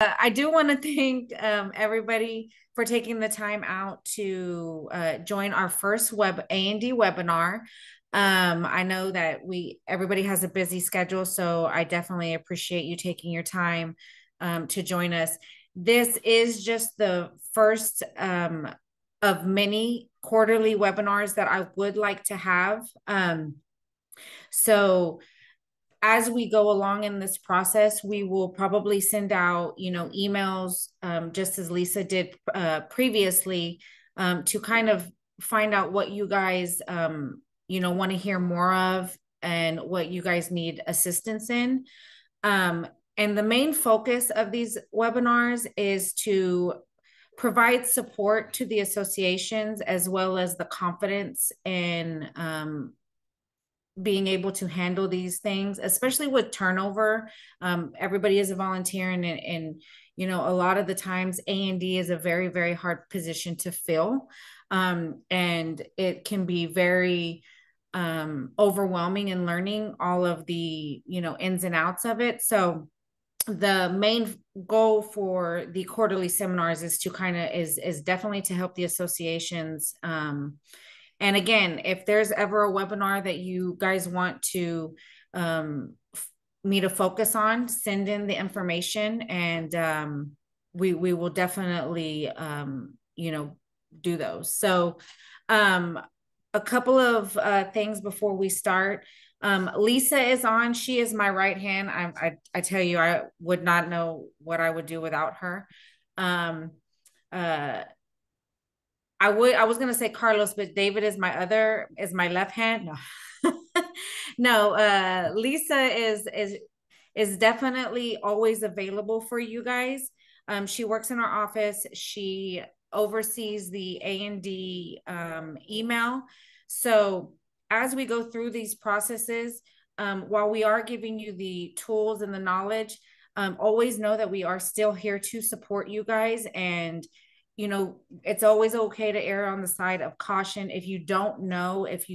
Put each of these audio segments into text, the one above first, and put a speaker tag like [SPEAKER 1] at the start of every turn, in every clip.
[SPEAKER 1] I do want to thank everybody for taking the time out to join our first A&D webinar. I know that everybody has a busy schedule, so I definitely appreciate you taking your time to join us. This is just the first of many quarterly webinars that I would like to have. So as we go along in this process, we will probably send out, emails, just as Lisa did previously, to kind of find out what you guys, want to hear more of and what you guys need assistance in. And the main focus of these webinars is to provide support to the associations as well as the confidence in being able to handle these things, especially with turnover. Everybody is a volunteer, and a lot of the times A&D is a very, very hard position to fill, and it can be very overwhelming in learning all of the ins and outs of it. So the main goal for the quarterly seminars is to is definitely to help the associations. And again, if there's ever a webinar that you guys want to me to focus on, send in the information, and we will definitely do those. So a couple of things before we start. Lisa is on. She is my right hand. I tell you, I would not know what I would do without her. I was gonna say Carlos, but David is my left hand. No. No, Lisa is definitely always available for you guys. She works in our office. She oversees the A&D email. So as we go through these processes, while we are giving you the tools and the knowledge, always know that we are still here to support you guys. And it's always okay to err on the side of caution. If you don't know, if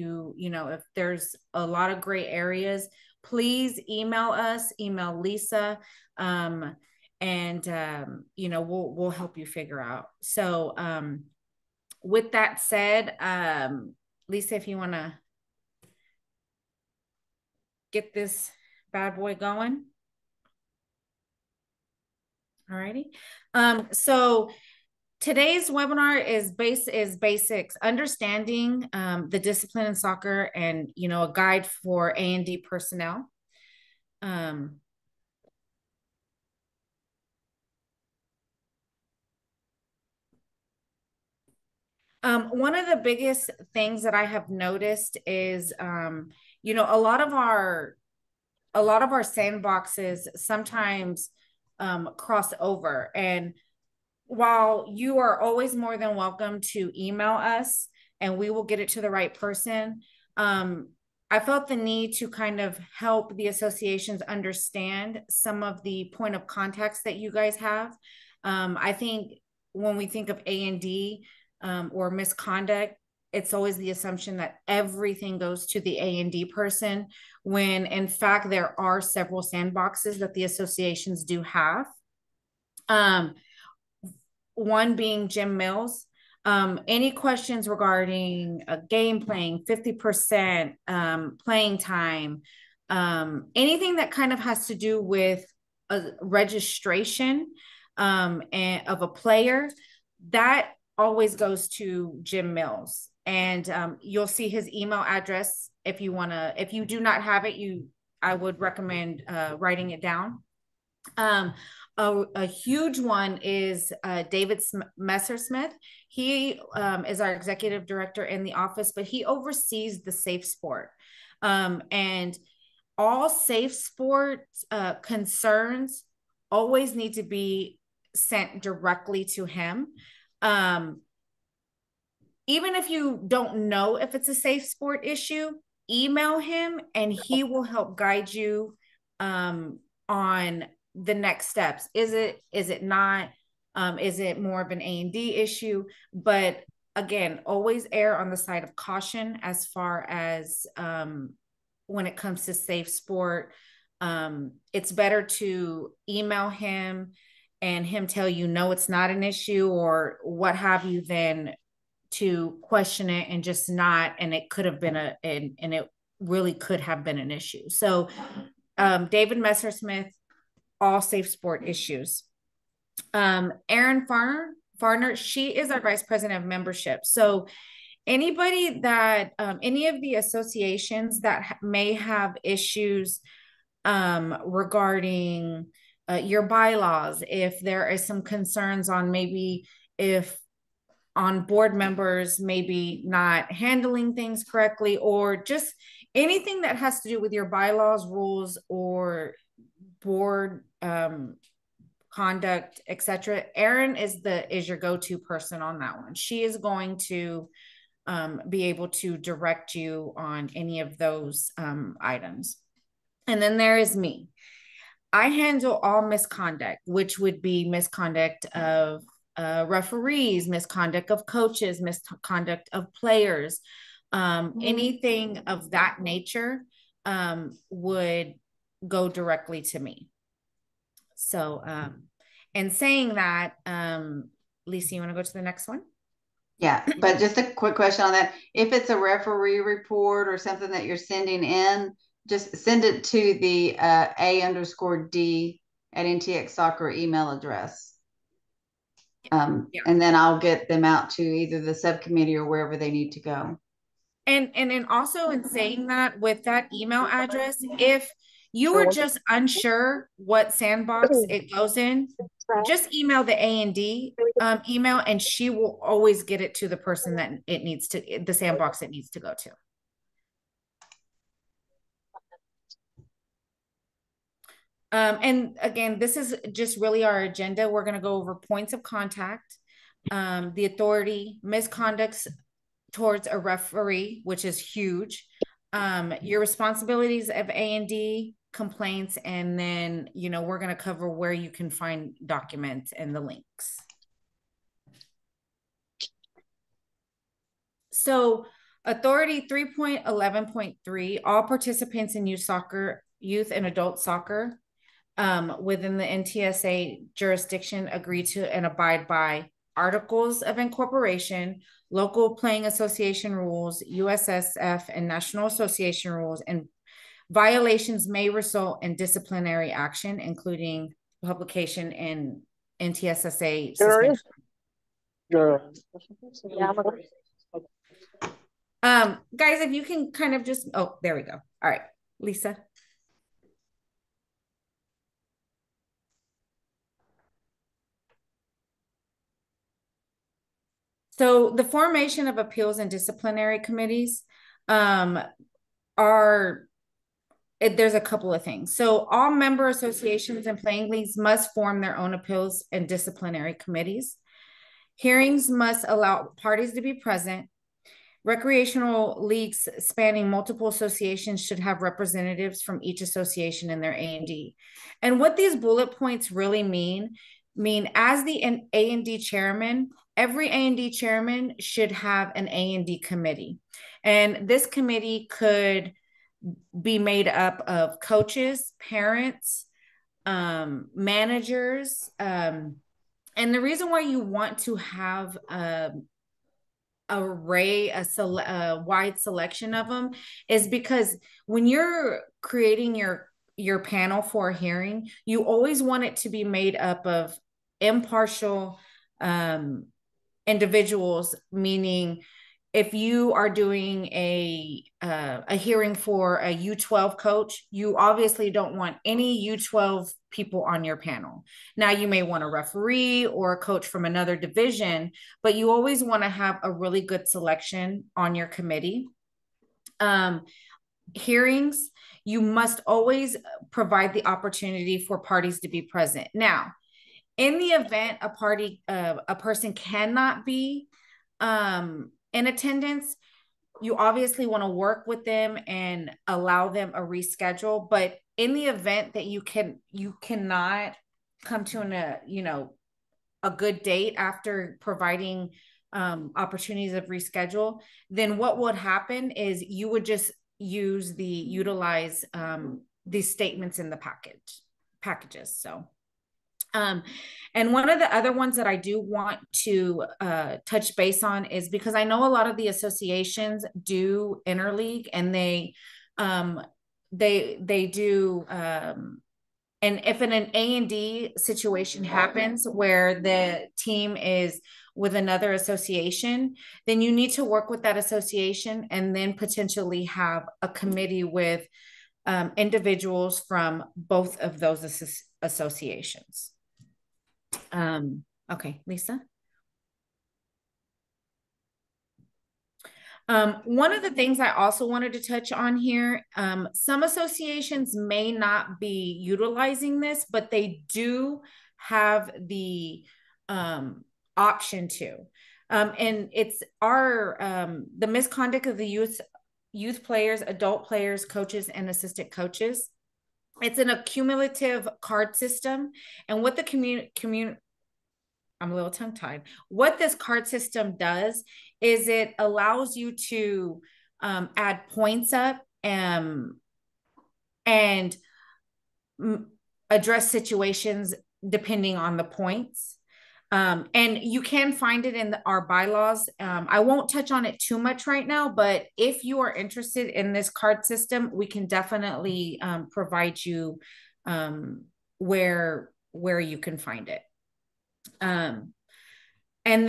[SPEAKER 1] there's a lot of gray areas, please email us, email Lisa, and we'll help you figure out. So with that said, Lisa, if you want to get this bad boy going. All righty. So today's webinar is basics, understanding the discipline in soccer, and a guide for A&D personnel. One of the biggest things that I have noticed is, a lot of our sandboxes sometimes cross over. And while you are always more than welcome to email us and we will get it to the right person, I felt the need to kind of help the associations understand some of the point of contacts that you guys have. I think when we think of A&D or misconduct, it's always the assumption that everything goes to the A&D person, when in fact there are several sandboxes that the associations do have. One being Jim Mills. Any questions regarding game playing, 50% playing time, anything that kind of has to do with a registration and of a player, that always goes to Jim Mills. And you'll see his email address if you do not have it, I would recommend writing it down. A huge one is David Messersmith. He is our executive director in the office, but he oversees the safe sport. And all safe sport concerns always need to be sent directly to him. Even if you don't know if it's a safe sport issue, email him and he will help guide you on the next steps. Is it not? Is it more of an A&D issue? But again, always err on the side of caution as far as when it comes to safe sport. It's better to email him and him tell you, no, it's not an issue or what have you, then to question it and just not, and it could have been and it really could have been an issue. So David Messersmith, all safe sport issues. Erin Farner, she is our vice president of membership. So anybody that, any of the associations that may have issues regarding your bylaws, if there is some concerns on maybe if on board members maybe not handling things correctly, or just anything that has to do with your bylaws, rules, or board conduct, etc. Erin is your go-to person on that one. She is going to be able to direct you on any of those items. And then there is me. I handle all misconduct, which would be misconduct of referees, misconduct of coaches, misconduct of players, anything of that nature would go directly to me. So, and saying that, Lisa, you want to go to the next one?
[SPEAKER 2] Yeah, but just a quick question on that. If it's a referee report or something that you're sending in, just send it to the A_D@NTX Soccer email address. And then I'll get them out to either the subcommittee or wherever they need to go.
[SPEAKER 1] And then also in saying that, with that email address, if you are just unsure what sandbox it goes in, just email the A&D email, and she will always get it to the person that it needs to, the sandbox it needs to go to. And again, this is just really our agenda. We're going to go over points of contact, the authority, misconducts towards a referee, which is huge, your responsibilities of A&D, complaints, and then, you know, we're going to cover where you can find documents and the links. So authority 3.11.3, all participants in youth and adult soccer within the NTSA jurisdiction agree to and abide by articles of incorporation, local playing association rules, USSF and national association rules, and violations may result in disciplinary action, including publication and NTSSA suspension. Guys, if you can kind of just, oh, there we go. All right, Lisa. So the formation of appeals and disciplinary committees there's a couple of things. So all member associations and playing leagues must form their own appeals and disciplinary committees. Hearings must allow parties to be present. Recreational leagues spanning multiple associations should have representatives from each association in their A&D. And what these bullet points really mean as the A&D chairman, every A&D chairman should have an A&D committee. And this committee could be made up of coaches, parents, managers. And the reason why you want to have a wide selection of them is because when you're creating your panel for a hearing, you always want it to be made up of impartial individuals, meaning if you are doing a hearing for a U12 coach, you obviously don't want any U12 people on your panel. Now, you may want a referee or a coach from another division, but you always want to have a really good selection on your committee. Hearings, you must always provide the opportunity for parties to be present. Now, in the event a person cannot be in attendance, you obviously want to work with them and allow them a reschedule. But in the event that you cannot come to a good date after providing opportunities of reschedule, then what would happen is you would just utilize these statements in the packages. So Um, and one of the other ones that I do want to touch base on is because I know a lot of the associations do interleague, and they do and if an A&D situation happens where the team is with another association, then you need to work with that association and then potentially have a committee with individuals from both of those associations. Okay, Lisa. One of the things I also wanted to touch on here, some associations may not be utilizing this, but they do have the option to. And it's the misconduct of the youth players, adult players, coaches, and assistant coaches. It's an accumulative card system. And what the I'm a little tongue-tied. What this card system does is it allows you to add points up and address situations depending on the points. And you can find it in our bylaws. I won't touch on it too much right now, but if you are interested in this card system, we can definitely provide you where you can find it. And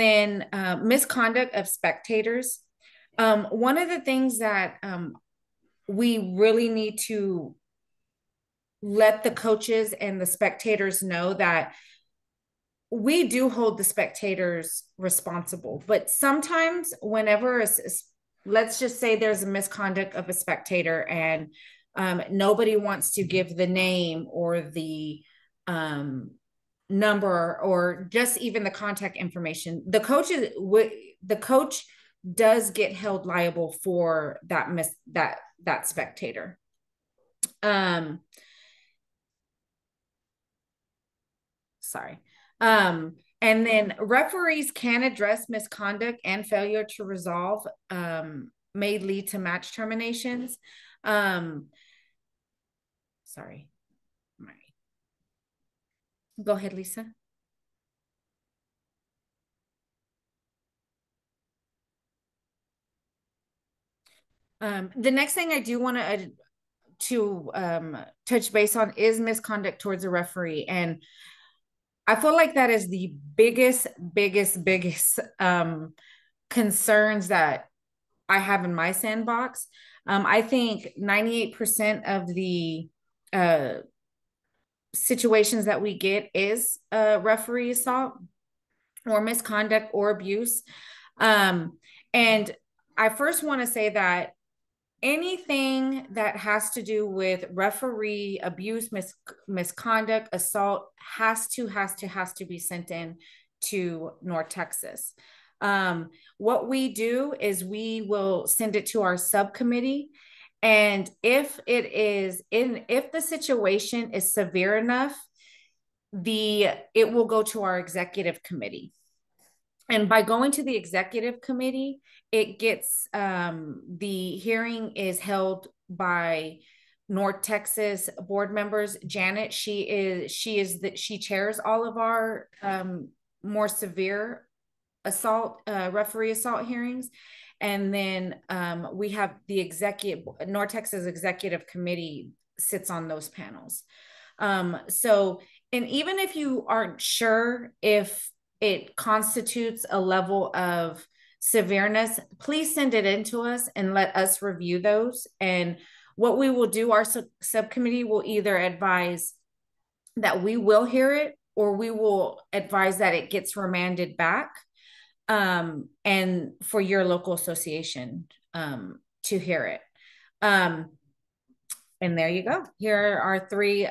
[SPEAKER 1] then misconduct of spectators. One of the things that we really need to let the coaches and the spectators know that we do hold the spectators responsible, but sometimes whenever let's just say there's a misconduct of a spectator and nobody wants to give the name or the number or just even the contact information, the coach does get held liable for that spectator. Sorry. And then referees can address misconduct and failure to resolve may lead to match terminations. Sorry. Go ahead, Lisa. The next thing I do want to touch base on is misconduct towards a referee. And I feel like that is the biggest concerns that I have in my sandbox. I think 98% of the situations that we get is referee assault or misconduct or abuse. And I first want to say that anything that has to do with referee abuse, misconduct, assault has to be sent in to North Texas. What we do is we will send it to our subcommittee. And if the situation is severe enough, it will go to our executive committee. And by going to the executive committee, it gets the hearing is held by North Texas board members. Janet, she chairs all of our more severe referee assault hearings. And then we have the North Texas executive committee sits on those panels. And even if you aren't sure if it constitutes a level of severeness, please send it in to us and let us review those. And what we will do, our subcommittee will either advise that we will hear it, or we will advise that it gets remanded back and for your local association to hear it. And there you go. Here are three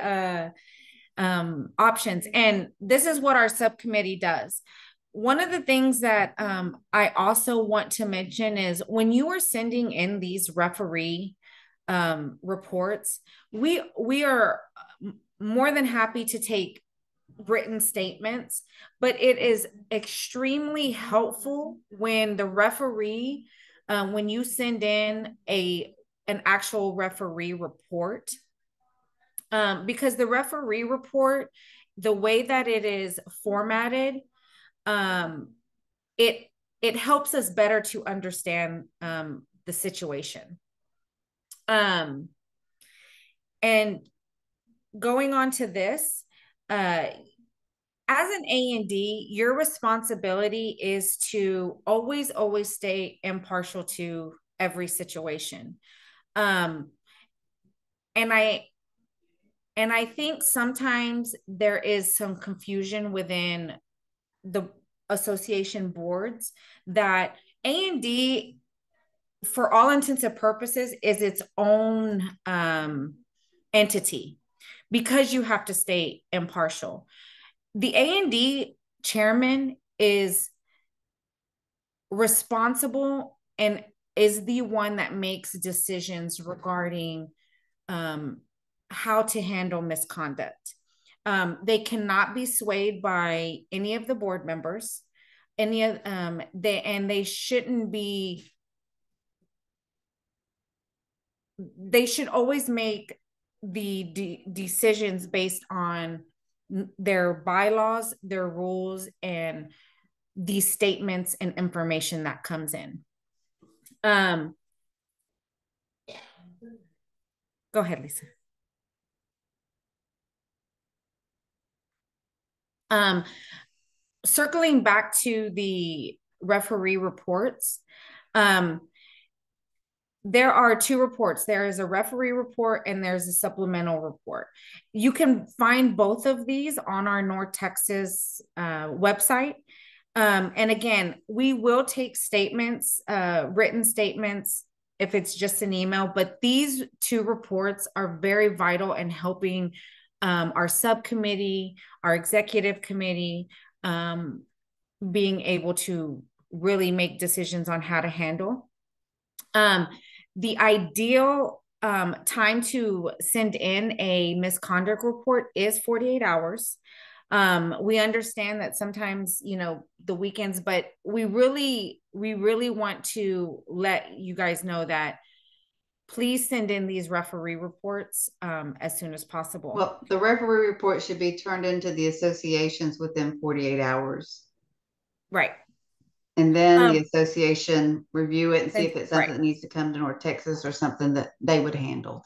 [SPEAKER 1] options. And this is what our subcommittee does. One of the things that I also want to mention is when you are sending in these referee reports, we are more than happy to take written statements, but it is extremely helpful when the referee, when you send in an actual referee report, because the referee report the way that it is formatted, it it helps us better to understand the situation. And going on to this, as an A&D, your responsibility is to always stay impartial to every situation. And I think sometimes there is some confusion within the association boards that A&D, for all intents and purposes, is its own entity because you have to stay impartial. The A&D chairman is responsible and is the one that makes decisions regarding how to handle misconduct. They cannot be swayed by any of the board members, they shouldn't be. They should always make the decisions based on their bylaws, their rules, and the statements and information that comes in. Go ahead, Lisa. Circling back to the referee reports, there are two reports. There is a referee report and there's a supplemental report. You can find both of these on our North Texas website. And again, we will take statements, written statements, if it's just an email, but these two reports are very vital in helping our subcommittee, our executive committee, being able to really make decisions on how to handle. The ideal time to send in a misconduct report is 48 hours. We understand that sometimes, the weekends, but we really want to let you guys know that please send in these referee reports as soon as possible.
[SPEAKER 2] Well, the referee report should be turned into the associations within 48 hours.
[SPEAKER 1] Right.
[SPEAKER 2] And then the association review it and see if it's something
[SPEAKER 1] right.
[SPEAKER 2] that needs to come to North Texas or something that they would handle.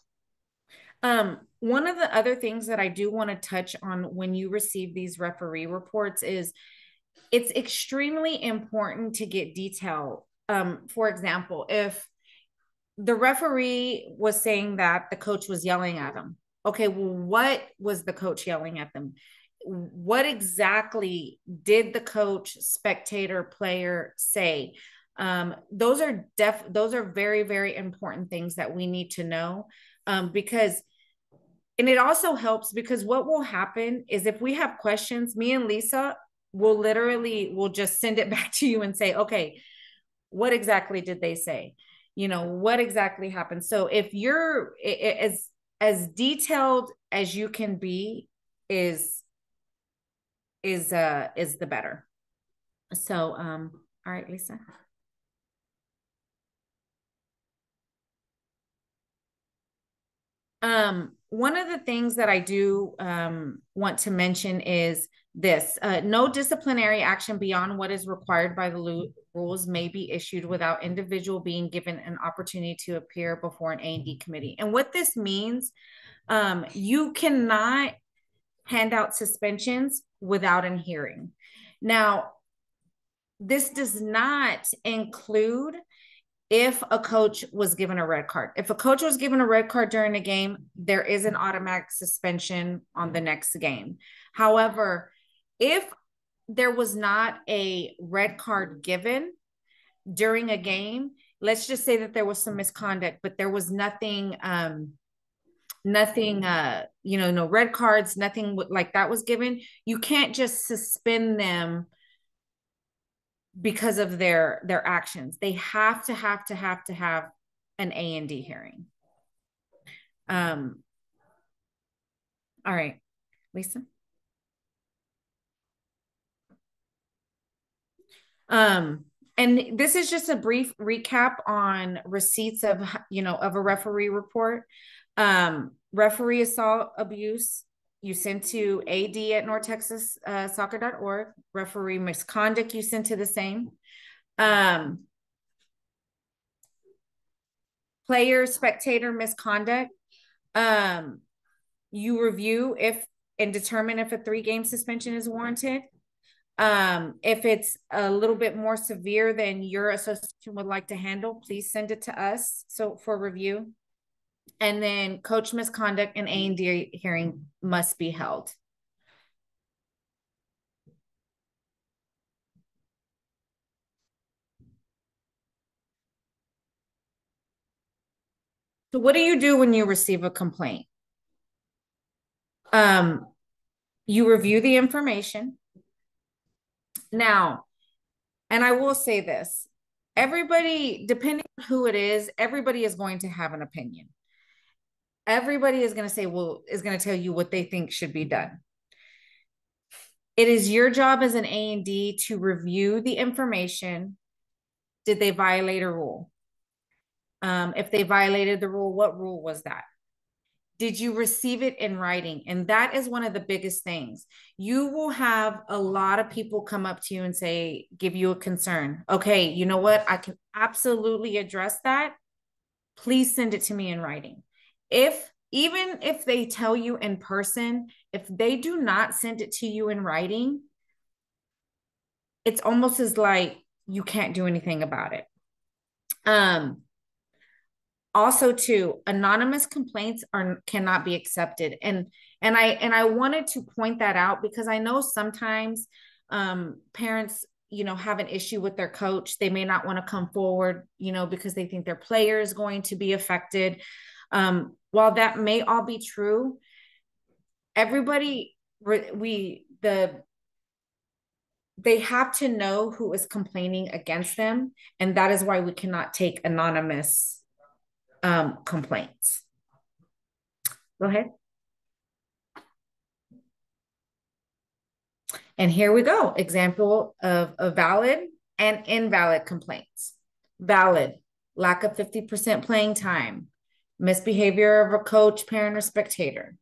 [SPEAKER 1] One of the other things that I do want to touch on when you receive these referee reports is it's extremely important to get detail. For example, if the referee was saying that the coach was yelling at them, okay, well, what was the coach yelling at them? What exactly did the coach, spectator, player say? Those are very, very important things that we need to know, because, and it also helps because what will happen is if we have questions, me and Lisa will just send it back to you and say, okay, what exactly did they say? What exactly happened? So if you're as detailed as you can be is the better. So, all right, Lisa. One of the things that I do want to mention is this: no disciplinary action beyond what is required by the rules may be issued without individual being given an opportunity to appear before an A&D committee. And what this means, you cannot hand out suspensions without a hearing. Now, this does not include if a coach was given a red card. If a coach was given a red card during a game, there is an automatic suspension on the next game. However, if there was not a red card given during a game, let's just say that there was some misconduct, but there was nothing, no red cards, nothing like that was given, you can't just suspend them because of their actions. They have to have an A&D hearing. All right, Lisa. And this is just a brief recap on receipts of a referee report. Referee assault, abuse, you send to ad@northtexassoccer.org. Referee misconduct, you send to the same. Player, spectator misconduct, you review if and determine if a 3-game suspension is warranted. If it's a little bit more severe than your association would like to handle, please send it to us for review. And then coach misconduct and A&D hearing must be held. So what do you do when you receive a complaint? You review the information. Now, and I will say this, everybody, depending on who it is, everybody is going to have an opinion. Everybody is going to say, well, is going to tell you what they think should be done. It is your job as an A&D to review the information. Did they violate a rule? If they violated the rule, what rule was that? Did you receive it in writing? And that is one of the biggest things. You will have a lot of people come up to you and say, give you a concern. Okay, you know what? I can absolutely address that. Please send it to me in writing. Even if they tell you in person, if they do not send it to you in writing, it's almost as like you can't do anything about it. Also, too, anonymous complaints cannot be accepted. And I wanted to point that out because I know sometimes parents, have an issue with their coach. They may not want to come forward, because they think their player is going to be affected. While that may all be true, everybody, they have to know who is complaining against them. And that is why we cannot take anonymous complaints. Go ahead. And here we go. Example of a valid and invalid complaints. Valid, lack of 50% playing time, misbehavior of a coach, parent, or spectator,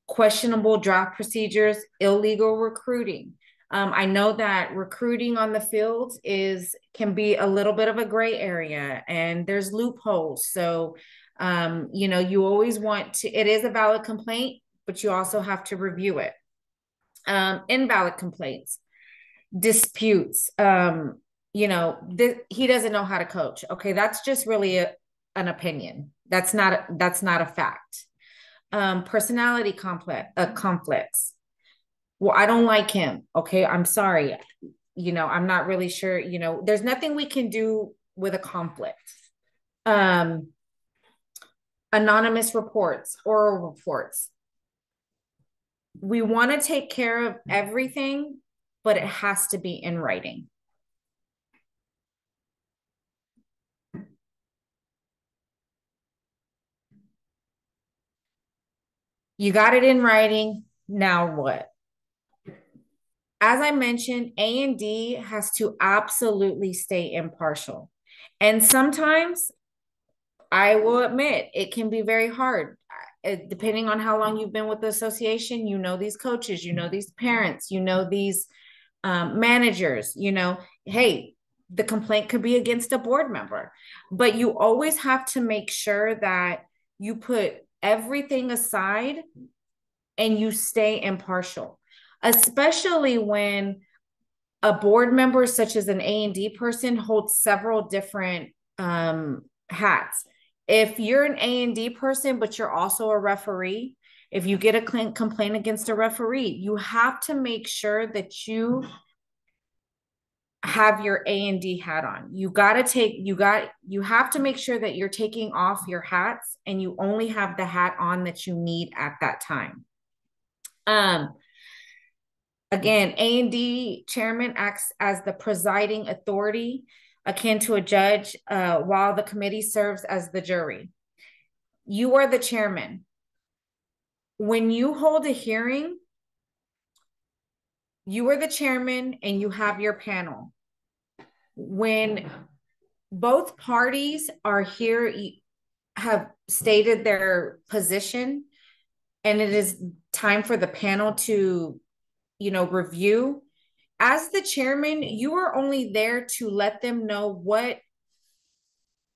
[SPEAKER 1] questionable draft procedures, illegal recruiting. I know that recruiting on the field can be a little bit of a gray area and there's loopholes. So, you always it is a valid complaint, but you also have to review it. Invalid complaints, disputes, he doesn't know how to coach. Okay. That's just really an opinion. That's not a fact. Personality conflicts. Well, I don't like him. Okay. I'm sorry. I'm not really sure, there's nothing we can do with a conflict. Anonymous reports, oral reports. We want to take care of everything, but it has to be in writing. You got it in writing. Now what? As I mentioned, A&D has to absolutely stay impartial. And sometimes, I will admit, it can be very hard. Depending on how long you've been with the association, these coaches, these parents, these managers, hey, the complaint could be against a board member. But you always have to make sure that you put everything aside and you stay impartial, especially when a board member, such as an A&D person, holds several different hats. If you're an A&D person, but you're also a referee, if you get a complaint against a referee, you have to make sure that you have your A&D hat on. You have to make sure that you're taking off your hats and you only have the hat on that you need at that time. Again, A&D chairman acts as the presiding authority, akin to a judge, while the committee serves as the jury. You are the chairman. When you hold a hearing, you are the chairman and you have your panel. When both parties are here, have stated their position, and it is time for the panel to, review. As the chairman, you are only there to let them know what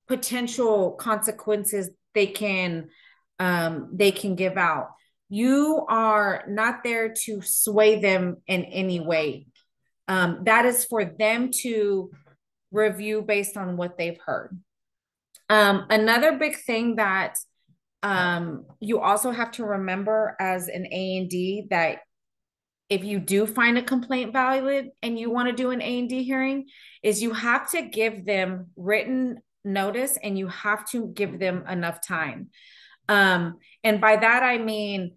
[SPEAKER 1] potential consequences they can give out. You are not there to sway them in any way. That is for them to review based on what they've heard. Another big thing that you also have to remember as an A&D, that if you do find a complaint valid and you want to do an A&D hearing, is you have to give them written notice and you have to give them enough time. And by that, I mean,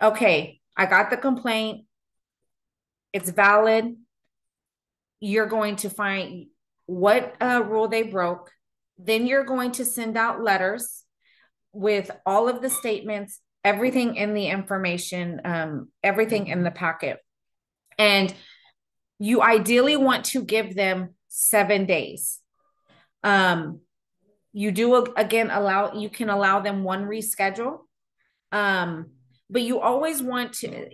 [SPEAKER 1] okay, I got the complaint. It's valid. You're going to find what rule they broke. Then you're going to send out letters with all of the statements, everything in the information, everything in the packet. And you ideally want to give them 7 days. You can allow them one reschedule. But you always want to,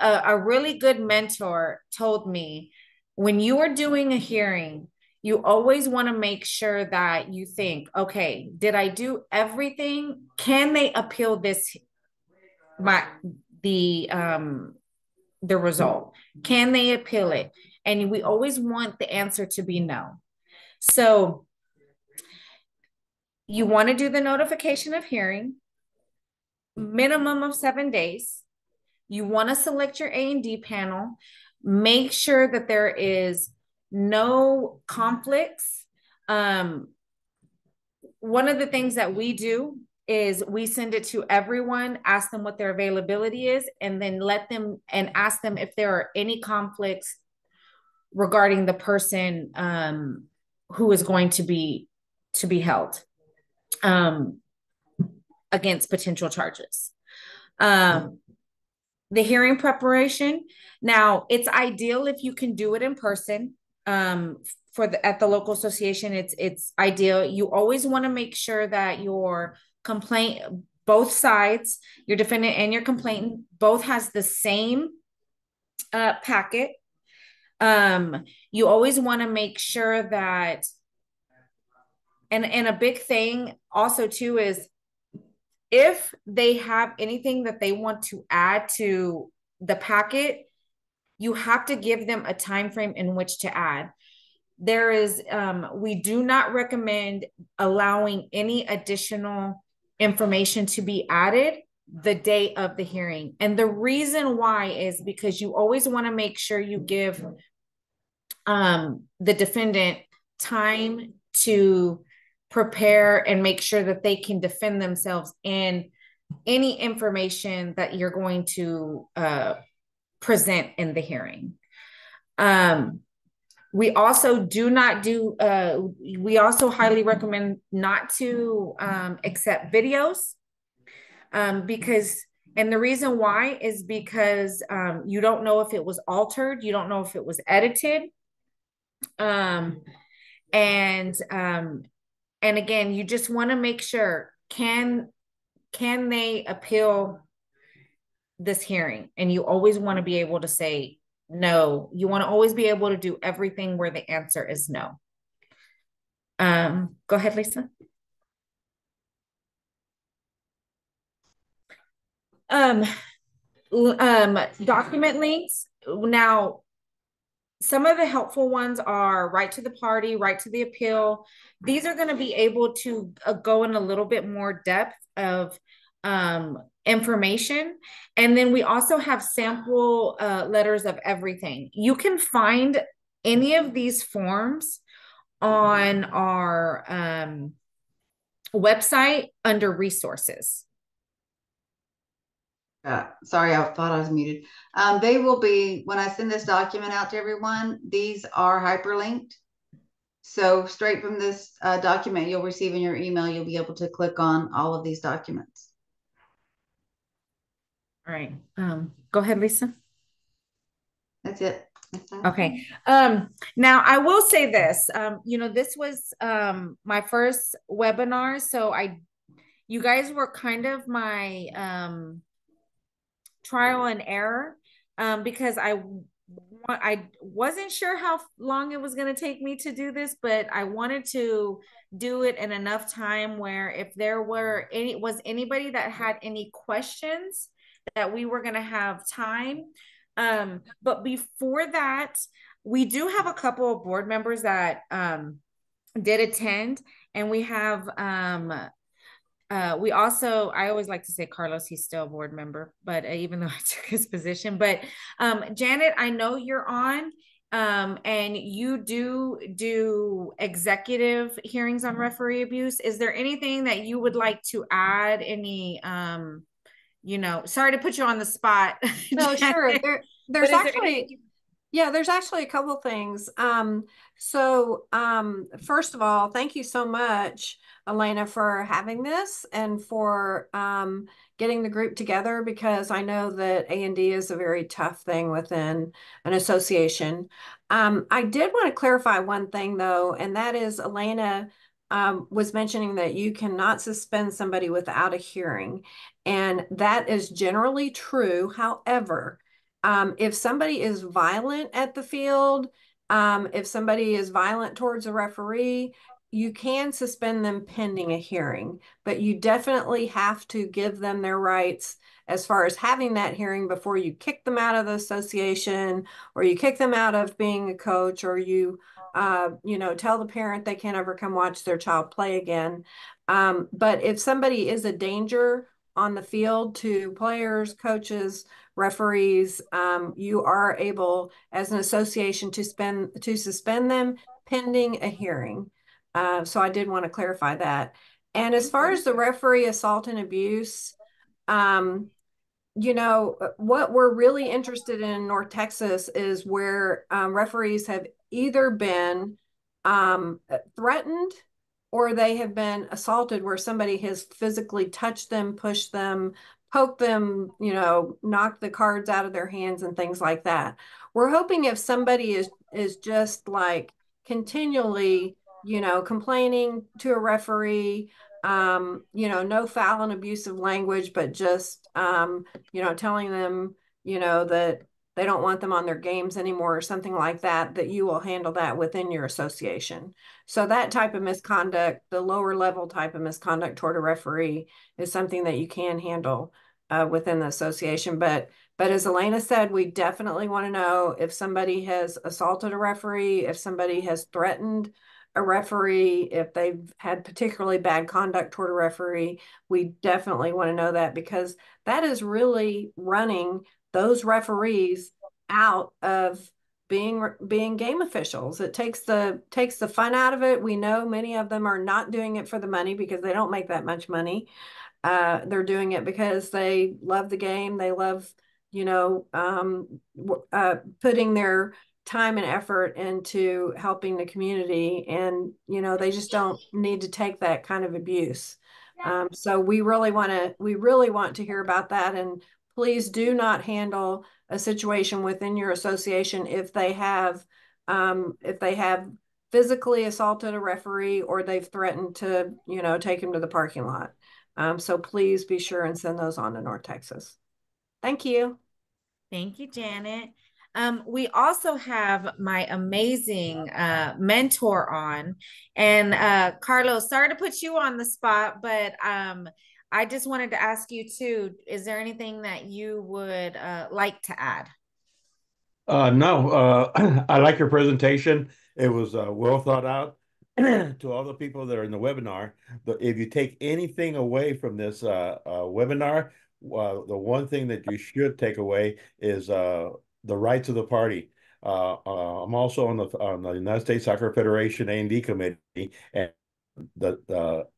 [SPEAKER 1] a really good mentor told me, when you are doing a hearing, you always want to make sure that you think, okay, did I do everything? Can they appeal the result? Can they appeal it? And we always want the answer to be no. So you want to do the notification of hearing, minimum of 7 days. You want to select your A&D panel. Make sure that there is no conflicts. One of the things that we do is we send it to everyone, ask them what their availability is, and then ask them if there are any conflicts regarding the person who is going to be held against potential charges. The hearing preparation. Now, it's ideal if you can do it in person. At the local association, it's ideal. You always want to make sure that your complaint, both sides, your defendant and your complainant, both has the same packet. You always want to make sure that, and a big thing also too is, if they have anything that they want to add to the packet, you have to give them a time frame in which to add. We do not recommend allowing any additional information to be added the day of the hearing. And the reason why is because you always want to make sure you give the defendant time to prepare and make sure that they can defend themselves in any information that you're going to present in the hearing. We also highly recommend not to accept videos and the reason why is because you don't know if it was altered, you don't know if it was edited. And again, you just want to make sure, can they appeal this hearing? And you always want to be able to say no. You want to always be able to do everything where the answer is no. Go ahead, Lisa. Document links. Now, some of the helpful ones are right to the party, right to the appeal. These are going to be able to go in a little bit more depth of information. And then we also have sample letters of everything. You can find any of these forms on our website under resources.
[SPEAKER 2] Sorry, I thought I was muted. They will be, when I send this document out to everyone, these are hyperlinked. So straight from this document you'll receive in your email, you'll be able to click on all of these documents.
[SPEAKER 1] All right. Go ahead, Lisa.
[SPEAKER 2] That's it.
[SPEAKER 1] Okay. Now I will say this, this was my first webinar. So you guys were kind of my trial and error, because I wasn't sure how long it was going to take me to do this, but I wanted to do it in enough time where if there was anybody that had any questions, that we were going to have time. But before that, we do have a couple of board members that did attend, and we also, I always like to say Carlos, he's still a board member, but even though I took his position, but Janet, I know you're on, and you do executive hearings on referee abuse. Is there anything that you would like to add? Any, sorry to put you on the spot,
[SPEAKER 3] No, sure.
[SPEAKER 1] Janet,
[SPEAKER 3] There's
[SPEAKER 1] but is there
[SPEAKER 3] actually,
[SPEAKER 1] anything?
[SPEAKER 3] yeah, there's actually a couple things. First of all, thank you so much, Elena, for having this and for getting the group together, because I know that A&D is a very tough thing within an association. I did want to clarify one thing though, and that is Elena was mentioning that you cannot suspend somebody without a hearing. And that is generally true. However, if somebody is violent at the field, if somebody is violent towards a referee, you can suspend them pending a hearing, but you definitely have to give them their rights as far as having that hearing before you kick them out of the association, or you kick them out of being a coach, or tell the parent they can't ever come watch their child play again. But if somebody is a danger on the field to players, coaches, referees, you are able, as an association, to suspend them pending a hearing. So I did want to clarify that. And as far as the referee assault and abuse, what we're really interested in North Texas is where referees have either been threatened, or they have been assaulted, where somebody has physically touched them, pushed them, poked them, knocked the cards out of their hands and things like that. We're hoping if somebody is just like continually, complaining to a referee, no foul and abusive language, but just, telling them, that they don't want them on their games anymore or something like that, that you will handle that within your association. So that type of misconduct, the lower level type of misconduct toward a referee, is something that you can handle within the association. But as Elena said, we definitely want to know if somebody has assaulted a referee, if somebody has threatened a referee, if they've had particularly bad conduct toward a referee. We definitely want to know that, because that is really running those referees out of being game officials. It takes the fun out of it. We know many of them are not doing it for the money, because they don't make that much money. They're doing it because they love the game. They love, putting their time and effort into helping the community, and they just don't need to take that kind of abuse. So we really want to hear about that, and please do not handle a situation within your association if they have physically assaulted a referee, or they've threatened to take him to the parking lot. So please be sure and send those on to North Texas. Thank you.
[SPEAKER 1] Thank you, Janet. We also have my amazing mentor on. And Carlos, sorry to put you on the spot, but I just wanted to ask you too, is there anything that you would like to add?
[SPEAKER 4] No, I like your presentation. It was well thought out. To all the people that are in the webinar, if you take anything away from this webinar, the one thing that you should take away is the rights of the party. I'm also on the United States Soccer Federation A&D committee, and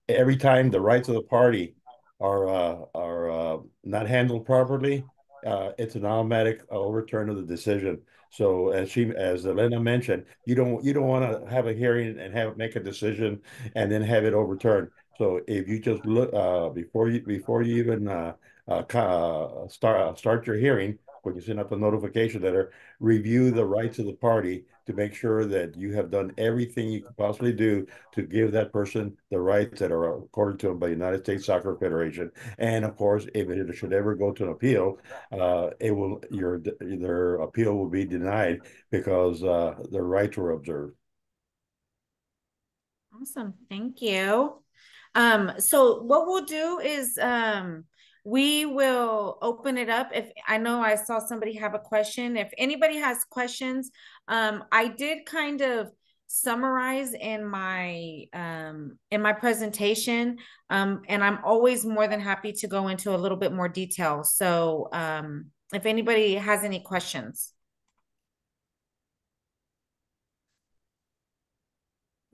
[SPEAKER 4] every time the rights of the party are not handled properly, it's an automatic overturn of the decision. So as Elena mentioned, you don't want to have a hearing and make a decision and then have it overturned. So if you just look before you even start your hearing, when you send out the notification letter, review the rights of the party to make sure that you have done everything you could possibly do to give that person the rights that are accorded to them by the United States Soccer Federation. And of course, if it should ever go to an appeal, their appeal will be denied because their rights were observed.
[SPEAKER 1] Awesome. Thank you. So what we'll do is we will open it up. If I know I saw somebody have a question, if anybody has questions, I did kind of summarize in my presentation, and I'm always more than happy to go into a little bit more detail. So if anybody has any questions.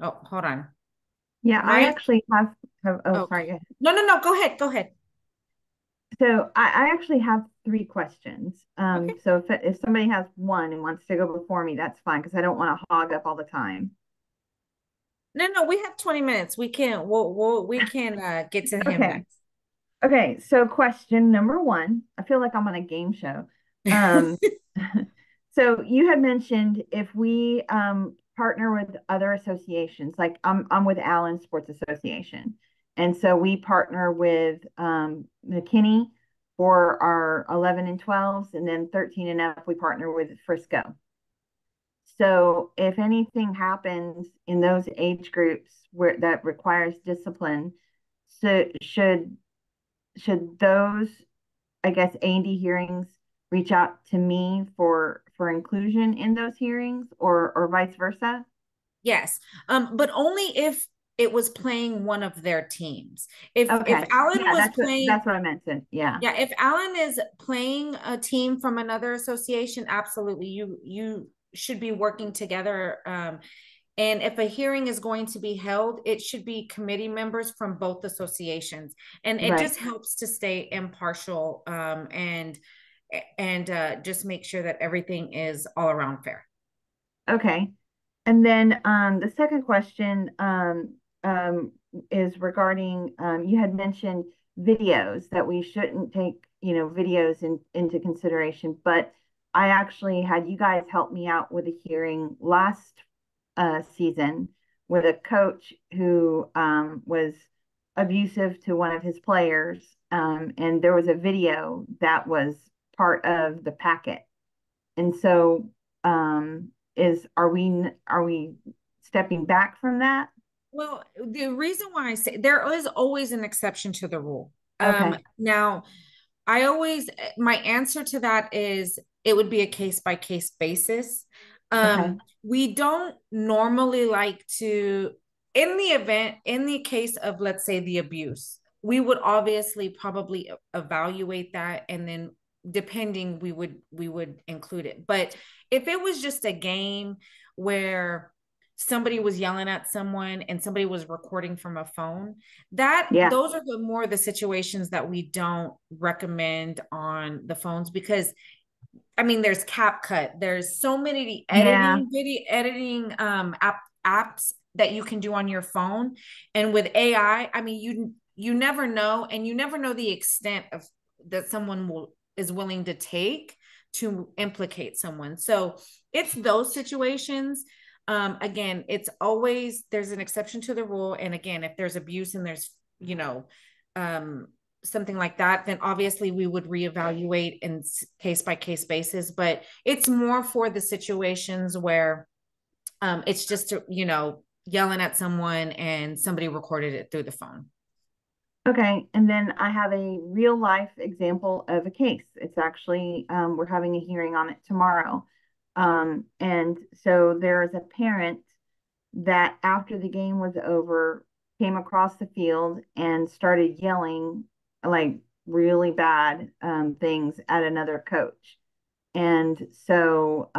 [SPEAKER 1] Oh, hold on.
[SPEAKER 5] Yeah, I actually have
[SPEAKER 1] oh,
[SPEAKER 5] sorry, go ahead.
[SPEAKER 1] No, go ahead.
[SPEAKER 5] So I actually have 3 questions.
[SPEAKER 1] Okay.
[SPEAKER 5] So if somebody has one and wants to go before me, that's fine, because I don't want to hog up all the time.
[SPEAKER 1] No, we have 20 minutes. We can get to him
[SPEAKER 5] Okay.
[SPEAKER 1] next.
[SPEAKER 5] Okay, so question number 1. I feel like I'm on a game show. So you had mentioned if we partner with other associations, like I'm with Allen Sports Association, and so we partner with McKinney for our 11 and 12s, and then 13 and up we partner with Frisco. So if anything happens in those age groups where that requires discipline, so should those, I guess, A&D hearings reach out to me for inclusion in those hearings, or vice versa?
[SPEAKER 1] Yes. But only if it was playing one of their teams. If
[SPEAKER 5] Okay.
[SPEAKER 1] Allen
[SPEAKER 5] Yeah,
[SPEAKER 1] was playing,
[SPEAKER 5] that's what I meant to. Yeah.
[SPEAKER 1] Yeah, if Allen is playing a team from another association, absolutely, you should be working together. And if a hearing is going to be held, it should be committee members from both associations, and it just helps to stay impartial, and just make sure that everything is all around fair.
[SPEAKER 5] Okay. And then the second question is regarding, you had mentioned videos, that we shouldn't take, videos into consideration, but I actually had you guys help me out with a hearing last season with a coach who was abusive to one of his players, and there was a video that was part of the packet. And so are we stepping back from that?
[SPEAKER 1] Well, the reason why I say there is always an exception to the rule.
[SPEAKER 5] Okay.
[SPEAKER 1] Now, my answer to that is it would be a case by case basis.
[SPEAKER 5] Okay.
[SPEAKER 1] We don't normally like to, in the case of, let's say, the abuse, we would obviously probably evaluate that, and then depending, we would include it. But if it was just a game where somebody was yelling at someone and somebody was recording from a phone, those are more the situations that we don't recommend on the phones, because I mean, there's CapCut, there's so many video editing apps that you can do on your phone, and with AI, I mean, you never know, and you never know the extent of that someone is willing to take to implicate someone. So it's those situations. Again, it's always, there's an exception to the rule. And again, if there's abuse and there's, something like that, then obviously we would reevaluate in case by case basis. But it's more for the situations where it's just, yelling at someone and somebody recorded it through the phone.
[SPEAKER 5] Okay, and then I have a real life example of a case. It's actually, we're having a hearing on it tomorrow. And so there's a parent that after the game was over, came across the field and started yelling like really bad things at another coach. And so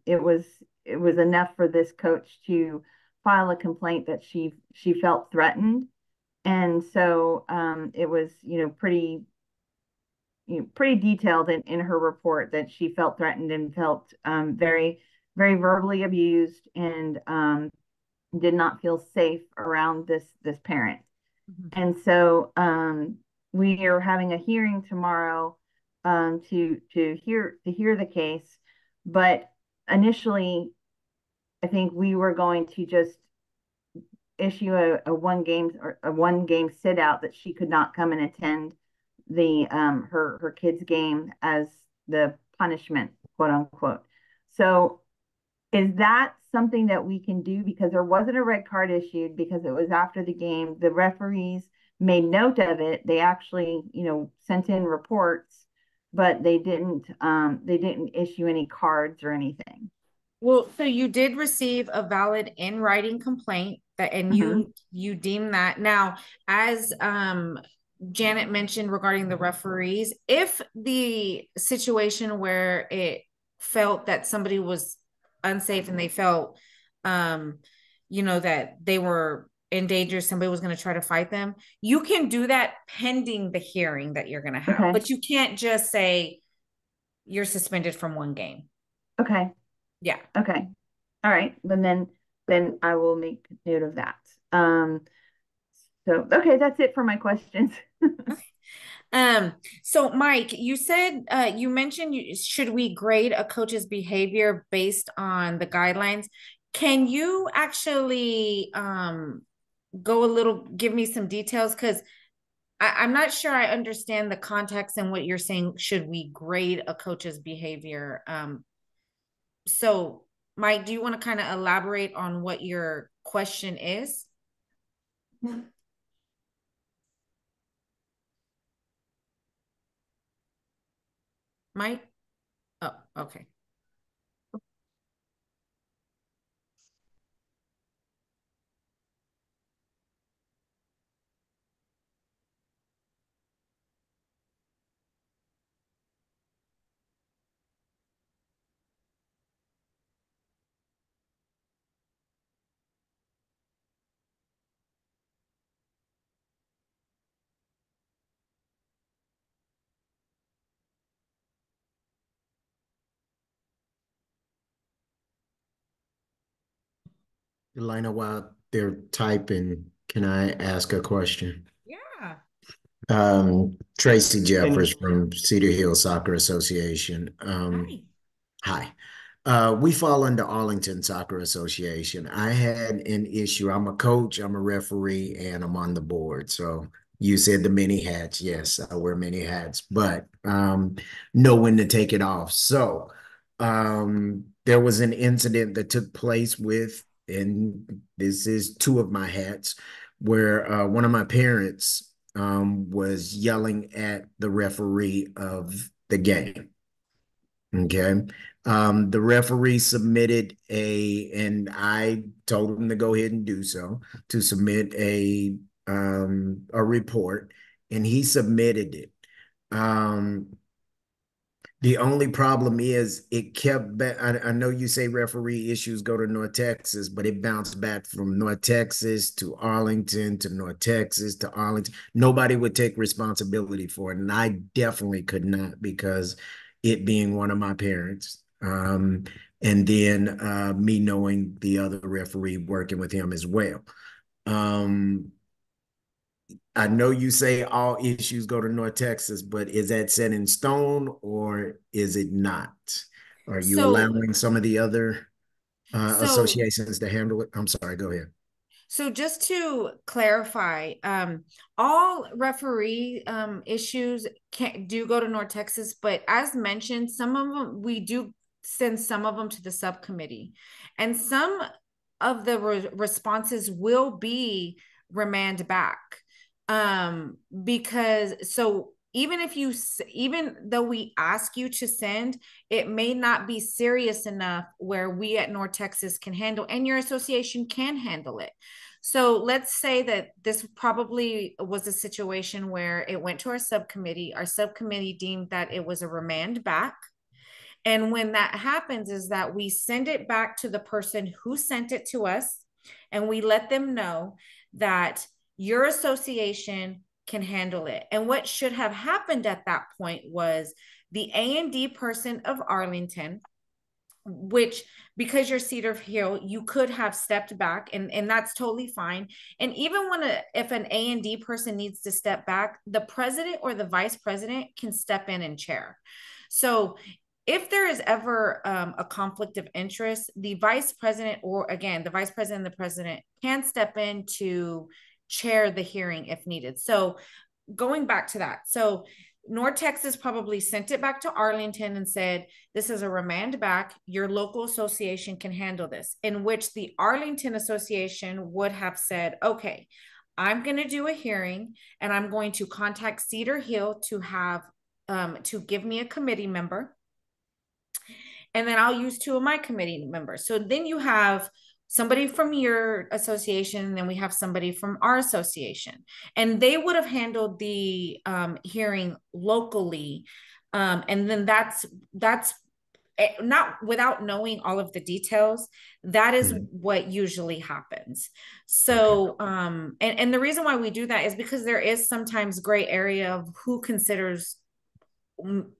[SPEAKER 5] it was enough for this coach to file a complaint that she felt threatened. And so it was, pretty detailed in her report that she felt threatened and felt very, very verbally abused, and did not feel safe around this parent. Mm-hmm. And so we are having a hearing tomorrow to hear the case, but initially, I think we were going to just issue a one game sit out that she could not come and attend the her kids game as the punishment, quote unquote. So is that something that we can do? Because there wasn't a red card issued because it was after the game. The referees made note of it. They actually, sent in reports, but they didn't issue any cards or anything.
[SPEAKER 1] Well, so you did receive a valid in writing complaint that, and you deem that. Now, as Janet mentioned regarding the referees, if the situation where it felt that somebody was unsafe and they felt that they were in danger, somebody was going to try to fight them, you can do that pending the hearing that you're going to have.
[SPEAKER 5] Okay.
[SPEAKER 1] But you can't just say you're suspended from one game.
[SPEAKER 5] Okay.
[SPEAKER 1] Yeah.
[SPEAKER 5] Okay. All right. Then I will make note of that. So okay, that's it for my questions.
[SPEAKER 1] So Mike, you said you mentioned should we grade a coach's behavior based on the guidelines? Can you actually give me some details? Because I'm not sure I understand the context and what you're saying. Should we grade a coach's behavior? So Mike, do you want to kind of elaborate on what your question is? Mike? Oh, okay.
[SPEAKER 6] Elena, while they're typing, can I ask a question?
[SPEAKER 1] Yeah.
[SPEAKER 6] Tracy Jeffers from Cedar Hill Soccer Association.
[SPEAKER 1] Hi.
[SPEAKER 6] Hi. We fall under Arlington Soccer Association. I had an issue. I'm a coach, I'm a referee, and I'm on the board. So you said the many hats. Yes, I wear many hats, but know when to take it off. So there was an incident that took place with, and this is two of my hats, where one of my parents was yelling at the referee of the game. Okay. The referee submitted and I told him to go ahead and do so, to submit a report, and he submitted it. The only problem is it kept back. I know you say referee issues go to North Texas, but it bounced back from North Texas to Arlington to North Texas to Arlington. Nobody would take responsibility for it. And I definitely could not, because it being one of my parents. And then me knowing the other referee, working with him as well. I know you say all issues go to North Texas, but is that set in stone or is it not? Are you allowing some of the other associations to handle it? I'm sorry, go ahead.
[SPEAKER 1] So just to clarify, all referee issues do go to North Texas, but as mentioned, some of them, we do send some of them to the subcommittee, and some of the responses will be remand back. Because so even though we ask you to send, it may not be serious enough where we at North Texas can handle, and your association can handle it. So let's say that this probably was a situation where it went to our subcommittee. Our subcommittee deemed that it was a remand back. And when that happens is that we send it back to the person who sent it to us, and we let them know that your association can handle it. And what should have happened at that point was the A&D person of Arlington which because you're Cedar Hill, you could have stepped back, and that's totally fine. And even when if an A&D person needs to step back, the president or the vice president can step in and chair. So if there is ever a conflict of interest, the vice president, or again, the vice president and the president can step in to chair the hearing if needed. So going back to that. So North Texas probably sent it back to Arlington and said, this is a remand back. Your local association can handle this, in which the Arlington Association would have said, okay, I'm going to do a hearing and I'm going to contact Cedar Hill to have, to give me a committee member. And then I'll use 2 of my committee members. So then you have somebody from your association, and then we have somebody from our association, and they would have handled the hearing locally. And then that's not, without knowing all of the details, that is what usually happens. So, and the reason why we do that is because there is sometimes gray area of who considers,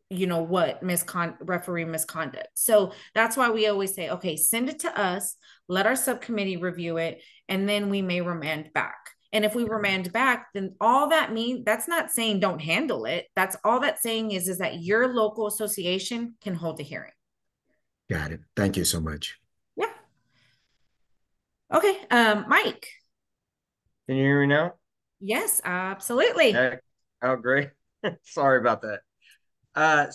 [SPEAKER 1] you know, what referee misconduct. So that's why we always say, okay, send it to us, let our subcommittee review it, and then we may remand back. And if we remand back, then all that means, that's not saying don't handle it. That's all that's saying is that your local association can hold the hearing.
[SPEAKER 6] Got it. Thank you so much.
[SPEAKER 1] Yeah. Okay. Mike.
[SPEAKER 7] Can you hear me now?
[SPEAKER 1] Yes, absolutely.
[SPEAKER 7] Oh, great. Sorry about that.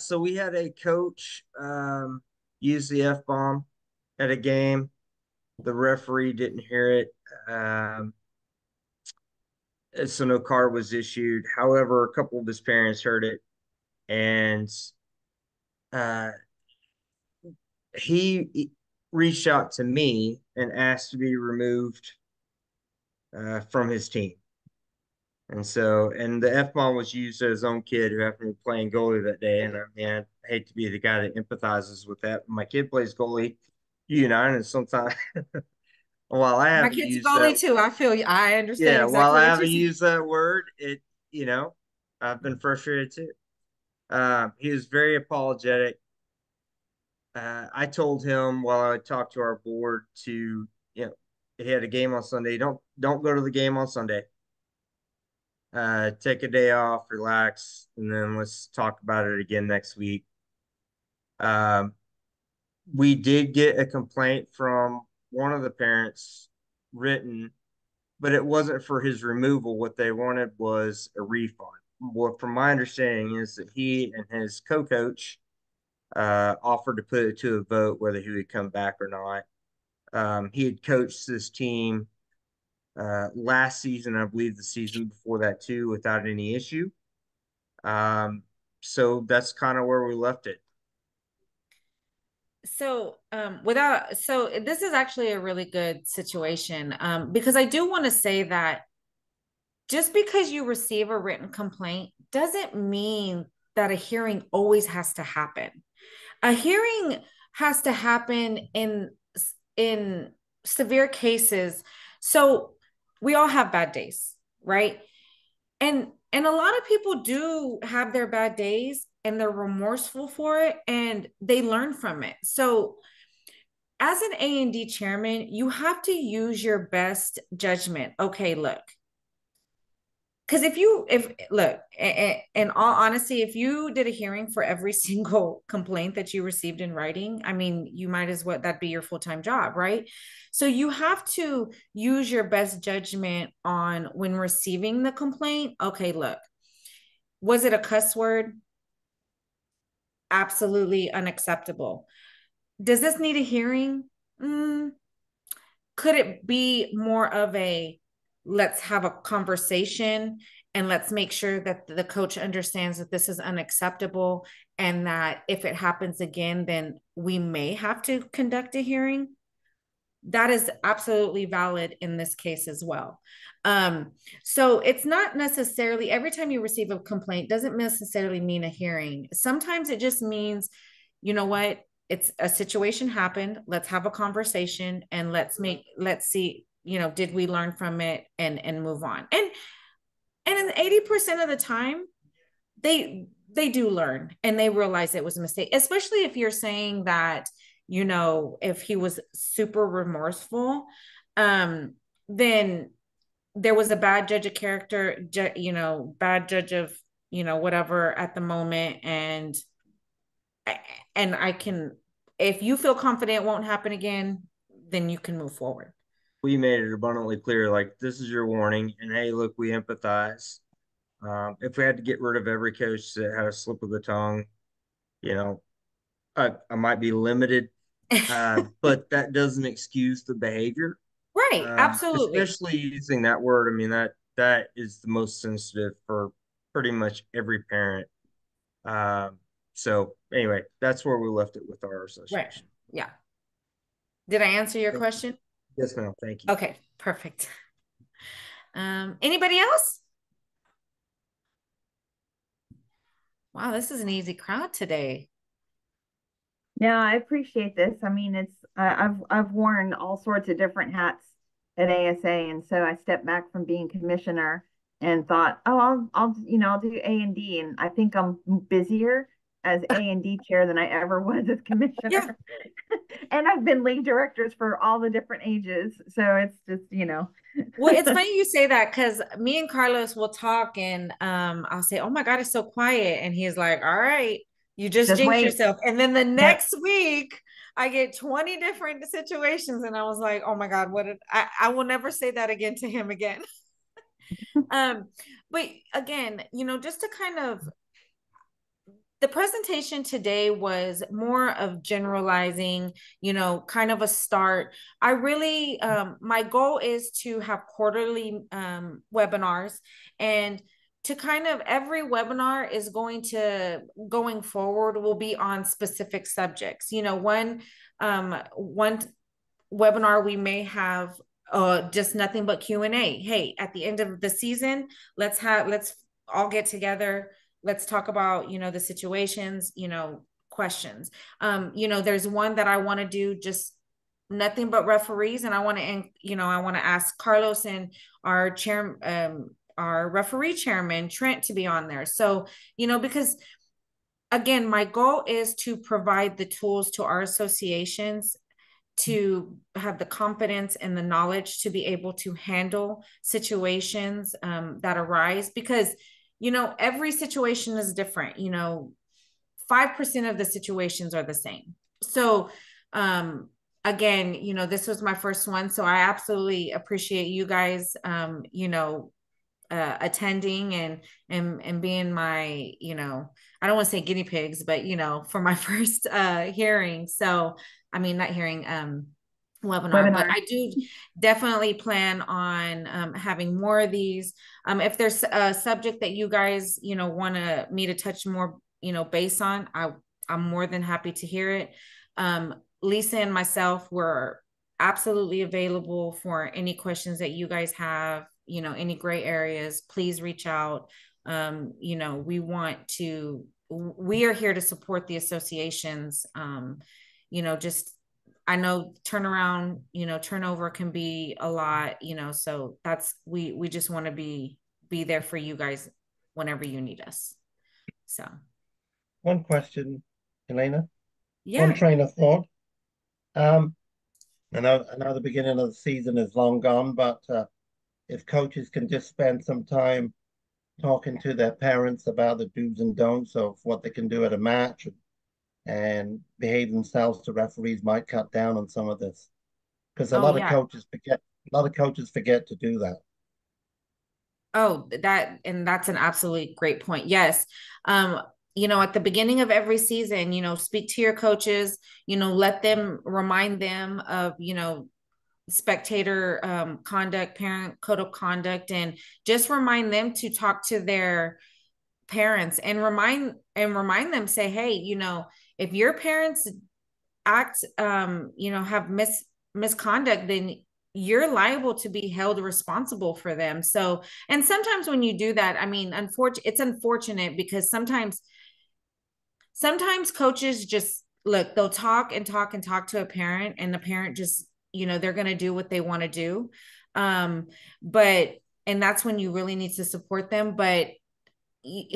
[SPEAKER 7] So we had a coach use the F-bomb at a game. The referee didn't hear it. So no card was issued. However, a couple of his parents heard it, and he reached out to me and asked to be removed from his team. And so, and the F-bomb was used to his own kid who happened to be playing goalie that day. And I mean, I hate to be the guy that empathizes with that. My kid plays goalie, and sometimes while I haven't
[SPEAKER 1] my kid's
[SPEAKER 7] used
[SPEAKER 1] goalie
[SPEAKER 7] that,
[SPEAKER 1] too. I feel you. I understand.
[SPEAKER 7] yeah,
[SPEAKER 1] exactly
[SPEAKER 7] while I
[SPEAKER 1] what
[SPEAKER 7] haven't
[SPEAKER 1] you're
[SPEAKER 7] used that word, I've been frustrated too. He was very apologetic. I told him while I talked to our board to, he had a game on Sunday. Don't go to the game on Sunday. Take a day off, relax, and then let's talk about it again next week. We did get a complaint from one of the parents written, but it wasn't for his removal. What they wanted was a refund. What, from my understanding, is that he and his co-coach offered to put it to a vote whether he would come back or not. He had coached this team last season, I believe the season before that too, without any issue. So that's kind of where we left it.
[SPEAKER 1] So this is actually a really good situation, because I do want to say that just because you receive a written complaint doesn't mean that a hearing always has to happen. A hearing has to happen in severe cases. So we all have bad days, right? And a lot of people do have their bad days and they're remorseful for it and they learn from it. So as an A&D chairman, you have to use your best judgment. Okay, look, because in all honesty, if you did a hearing for every single complaint that you received in writing, I mean, you might as well, that'd be your full-time job, right? So you have to use your best judgment on when receiving the complaint. Okay, look, was it a cuss word? Absolutely unacceptable. Does this need a hearing? Could it be more of a, let's have a conversation and let's make sure that the coach understands that this is unacceptable and that if it happens again, then we may have to conduct a hearing? That is absolutely valid in this case as well. So it's not necessarily every time you receive a complaint doesn't necessarily mean a hearing. Sometimes it just means, you know what, it's a situation happened. Let's have a conversation and let's see, did we learn from it and move on. And in 80% of the time, they do learn and they realize it was a mistake, especially if you're saying that, if he was super remorseful, then there was a bad judge of character, bad judge of, whatever at the moment. And I can, if you feel confident it won't happen again, then you can move forward.
[SPEAKER 7] We made it abundantly clear, like, this is your warning, and hey, look, we empathize. If we had to get rid of every coach that had a slip of the tongue, I might be limited, but that doesn't excuse the behavior.
[SPEAKER 1] Right, absolutely.
[SPEAKER 7] Especially using that word. I mean, that is the most sensitive for pretty much every parent. So anyway, that's where we left it with our association.
[SPEAKER 1] Right. Yeah. Did I answer your question?
[SPEAKER 7] Yes, ma'am. Thank you.
[SPEAKER 1] Okay, perfect. Anybody else? Wow, this is an easy crowd today.
[SPEAKER 5] Yeah, I appreciate this. I mean, I've worn all sorts of different hats at ASA, and so I stepped back from being commissioner and thought, oh, I'll do A&D, and I think I'm busier as A&D chair than I ever was as commissioner.
[SPEAKER 1] Yeah.
[SPEAKER 5] And I've been league directors for all the different ages, so it's just
[SPEAKER 1] Well, it's funny you say that, because me and Carlos will talk, and I'll say, "Oh my God, it's so quiet," and he's like, "All right, you just jinxed yourself." And then the next week, I get 20 different situations, and I was like, "Oh my God, I will never say that again to him again." But again, just to kind of, the presentation today was more of generalizing, kind of a start. I really, my goal is to have quarterly webinars, and to kind of, every webinar is going forward will be on specific subjects. One webinar we may have just nothing but Q&A. Hey, at the end of the season, let's all get together. Let's talk about, the situations, questions. There's one that I want to do just nothing but referees. And I want to ask Carlos and our our referee chairman, Trent, to be on there. So, because again, my goal is to provide the tools to our associations to have the confidence and the knowledge to be able to handle situations that arise, because every situation is different. 5% of the situations are the same. So again, this was my first one, so I absolutely appreciate you guys attending and being my, I don't want to say guinea pigs, but for my first hearing. So I mean, not hearing webinar, but I do definitely plan on having more of these. If there's a subject that you guys want me to touch more base on, I'm more than happy to hear it. Lisa and myself were absolutely available for any questions that you guys have, any gray areas. Please reach out. We are here to support the associations. Just, I know turnover can be a lot, so we just want to be there for you guys whenever you need us. So
[SPEAKER 8] one question, Elena.
[SPEAKER 1] Yeah.
[SPEAKER 8] One train of thought. I know the beginning of the season is long gone, but if coaches can just spend some time talking to their parents about the do's and don'ts of what they can do at a match and behave themselves to referees, might cut down on some of this, because a lot of coaches forget to do that.
[SPEAKER 1] Oh, that's an absolutely great point. Yes. At the beginning of every season, speak to your coaches, remind them of, spectator conduct, parent code of conduct, and just remind them to talk to their parents and remind them, say, hey, if your parents act, have misconduct, then you're liable to be held responsible for them. So, and sometimes when you do that, I mean, it's unfortunate, because sometimes coaches just they'll talk and talk and talk to a parent, and the parent just, they're going to do what they want to do. And that's when you really need to support them. But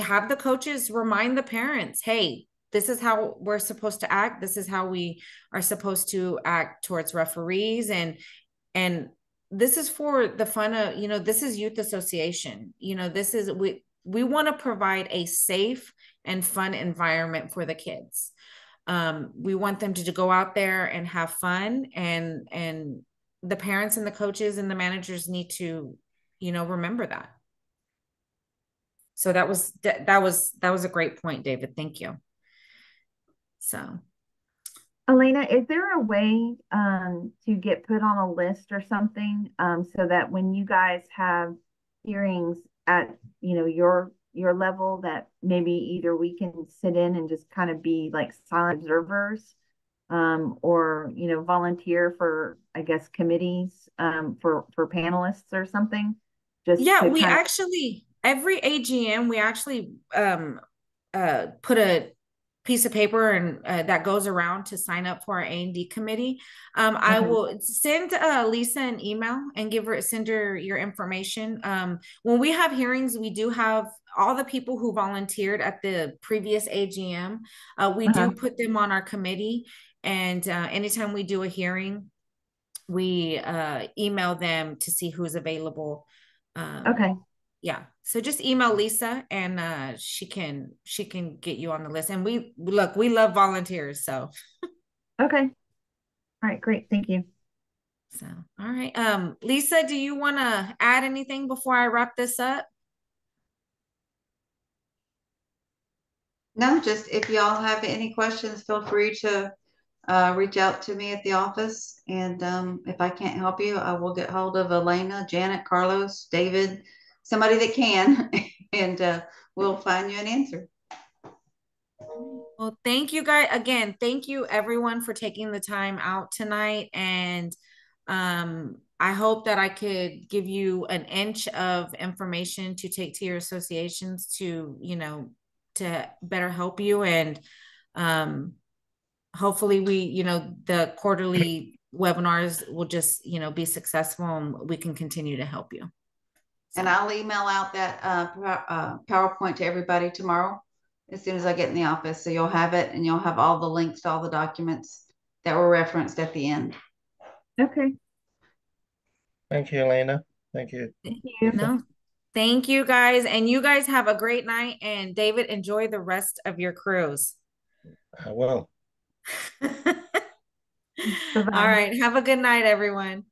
[SPEAKER 1] have the coaches remind the parents, hey, this is how we're supposed to act. This is how we are supposed to act towards referees. And this is for the fun of, you know, this is youth association. You know, this is, we want to provide a safe and fun environment for the kids. We want them to go out there and have fun, and the parents and the coaches and the managers need to, you know, remember that. So that was a great point, David. Thank you. So,
[SPEAKER 5] Elena, is there a way to get put on a list or something so that when you guys have hearings at, you know, your level, that maybe either we can sit in and just kind of be like silent observers, or, you know, volunteer for, I guess, committees, for panelists or something? Just
[SPEAKER 1] yeah,
[SPEAKER 5] to
[SPEAKER 1] we
[SPEAKER 5] kind of,
[SPEAKER 1] actually, every AGM, we actually put a piece of paper and that goes around to sign up for our A&D committee. I
[SPEAKER 5] okay.
[SPEAKER 1] will send Lisa an email and send her your information. When we have hearings, we do have all the people who volunteered at the previous AGM. We do put them on our committee, and anytime we do a hearing, we email them to see who's available.
[SPEAKER 5] Okay.
[SPEAKER 1] Yeah, so just email Lisa, and she can get you on the list. And we love volunteers, so
[SPEAKER 5] Okay. All right, great. Thank you.
[SPEAKER 1] so all right. Lisa, do you want to add anything before I wrap this up?
[SPEAKER 2] No, just if y'all have any questions, feel free to reach out to me at the office. And if I can't help you, I will get hold of Elena, Janet, Carlos, David, somebody that can, and we'll find you an answer.
[SPEAKER 1] Well, thank you guys again. Thank you everyone for taking the time out tonight. And I hope that I could give you an inch of information to take to your associations to, you know, to better help you. And hopefully we, you know, the quarterly webinars will just, you know, be successful and we can continue to help you.
[SPEAKER 2] So. And I'll email out that PowerPoint to everybody tomorrow as soon as I get in the office. So you'll have it, and you'll have all the links to all the documents that were referenced at the end.
[SPEAKER 5] Okay.
[SPEAKER 8] Thank you, Elena. Thank you.
[SPEAKER 5] Thank you.
[SPEAKER 1] No, thank you guys. And you guys have a great night. And David, enjoy the rest of your cruise.
[SPEAKER 8] I will.
[SPEAKER 1] All right. Have a good night, everyone.